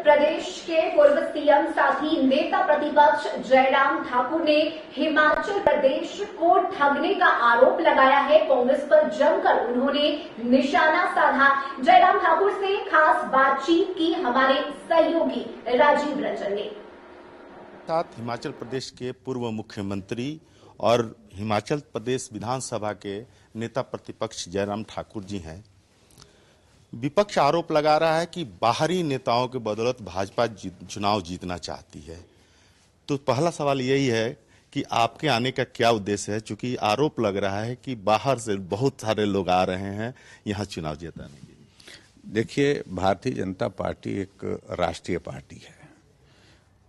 प्रदेश के पूर्व सीएम साथ ही नेता प्रतिपक्ष जयराम ठाकुर ने हिमाचल प्रदेश को ठगने का आरोप लगाया है। कांग्रेस पर जमकर उन्होंने निशाना साधा। जयराम ठाकुर से खास बातचीत की हमारे सहयोगी राजीव रंजन ने। साथ हिमाचल प्रदेश के पूर्व मुख्यमंत्री और हिमाचल प्रदेश विधानसभा के नेता प्रतिपक्ष जयराम ठाकुर जी हैं। विपक्ष आरोप लगा रहा है कि बाहरी नेताओं के बदौलत भाजपा चुनाव जीतना चाहती है। तो पहला सवाल यही है कि आपके आने का क्या उद्देश्य है, क्योंकि आरोप लग रहा है कि बाहर से बहुत सारे लोग आ रहे हैं यहाँ चुनाव जिताने के लिए। देखिए, भारतीय जनता पार्टी एक राष्ट्रीय पार्टी है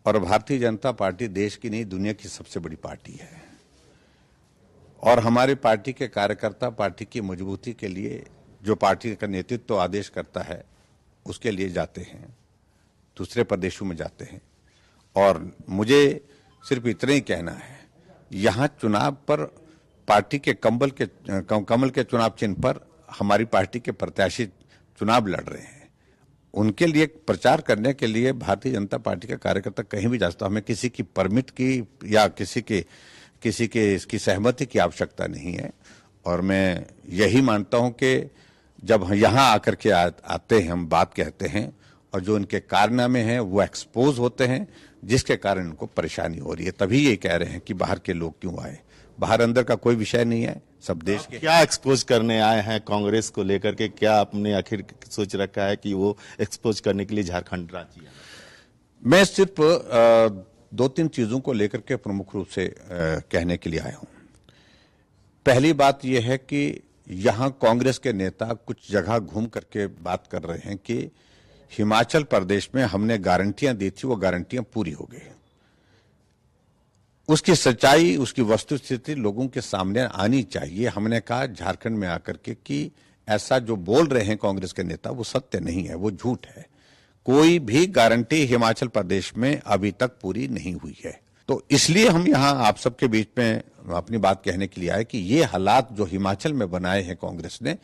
और भारतीय जनता पार्टी देश की नहीं दुनिया की सबसे बड़ी पार्टी है। और हमारी पार्टी के कार्यकर्ता पार्टी की मजबूती के लिए जो पार्टी का नेतृत्व आदेश करता है उसके लिए जाते हैं, दूसरे प्रदेशों में जाते हैं। और मुझे सिर्फ इतना ही कहना है, यहाँ चुनाव पर पार्टी के कमल के चुनाव चिन्ह पर हमारी पार्टी के प्रत्याशी चुनाव लड़ रहे हैं। उनके लिए प्रचार करने के लिए भारतीय जनता पार्टी का कार्यकर्ता कहीं भी जाता, हमें किसी की परमिट की या किसी के इसकी सहमति की आवश्यकता नहीं है। और मैं यही मानता हूं कि जब यहाँ आकर के आते हैं, हम बात कहते हैं और जो उनके कारनामे हैं वो एक्सपोज होते हैं, जिसके कारण उनको परेशानी हो रही है। तभी ये कह रहे हैं कि बाहर के लोग क्यों आए। बाहर अंदर का कोई विषय नहीं है, सब देश के। क्या एक्सपोज करने आए हैं कांग्रेस को लेकर के? क्या आपने आखिर सोच रखा है कि वो एक्सपोज करने के लिए झारखंड रांची है? मैं सिर्फ दो तीन चीजों को लेकर के प्रमुख रूप से कहने के लिए आया हूं। पहली बात यह है कि यहाँ कांग्रेस के नेता कुछ जगह घूम करके बात कर रहे हैं कि हिमाचल प्रदेश में हमने गारंटियां दी थी, वो गारंटियां पूरी हो गई। उसकी सच्चाई, उसकी वस्तुस्थिति लोगों के सामने आनी चाहिए। हमने कहा झारखंड में आकर के कि ऐसा जो बोल रहे हैं कांग्रेस के नेता वो सत्य नहीं है, वो झूठ है। कोई भी गारंटी हिमाचल प्रदेश में अभी तक पूरी नहीं हुई है। तो इसलिए हम यहाँ आप सबके बीच में अपनी बात कहने के लिए आए कि ये हालात जो हिमाचल में बनाए हैं कांग्रेस ने,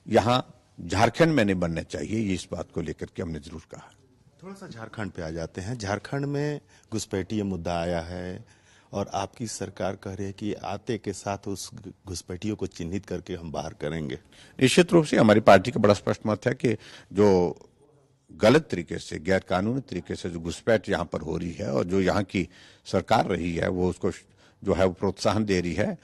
यहाँ झारखंड में नहीं बनने चाहिए। ये इस बात को लेकर के हमने जरूर कहा। थोड़ा सा झारखंड पे आ जाते हैं। झारखंड में घुसपैठी मुद्दा आया है और आपकी सरकार कह रही है कि आते के साथ उस घुसपैठियों को चिन्हित करके हम बाहर करेंगे। निश्चित रूप से हमारी पार्टी का बड़ा स्पष्ट मत है कि जो गलत तरीके से, गैर कानूनी तरीके से जो घुसपैठ यहाँ पर हो रही है और जो यहाँ की सरकार रही है वो उसको जो है वो प्रोत्साहन दे रही है।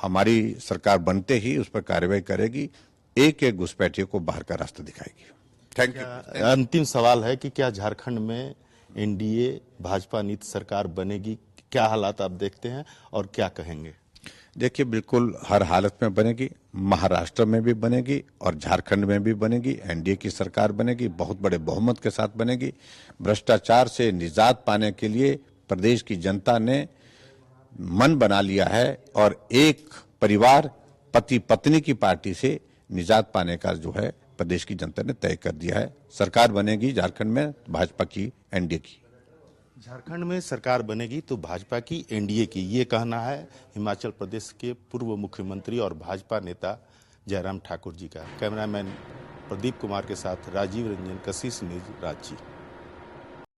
हमारी सरकार बनते ही उस पर कार्रवाई करेगी, एक एक घुसपैठियों को बाहर का रास्ता दिखाएगी। Thank you. अंतिम सवाल है कि क्या झारखंड में एनडीए भाजपा नीति सरकार बनेगी? क्या हालात आप देखते हैं और क्या कहेंगे? देखिए, बिल्कुल हर हालत में बनेगी। महाराष्ट्र में भी बनेगी और झारखंड में भी बनेगी। एनडीए की सरकार बनेगी, बहुत बड़े बहुमत के साथ बनेगी। भ्रष्टाचार से निजात पाने के लिए प्रदेश की जनता ने मन बना लिया है और एक परिवार, पति पत्नी की पार्टी से निजात पाने का जो है प्रदेश की जनता ने तय कर दिया है। सरकार बनेगी झारखंड में भाजपा की, एनडीए की। झारखंड में सरकार बनेगी तो भाजपा की, एनडीए की, ये कहना है हिमाचल प्रदेश के पूर्व मुख्यमंत्री और भाजपा नेता जयराम ठाकुर जी का। कैमरामैन प्रदीप कुमार के साथ राजीव रंजन, कशिश न्यूज, रांची।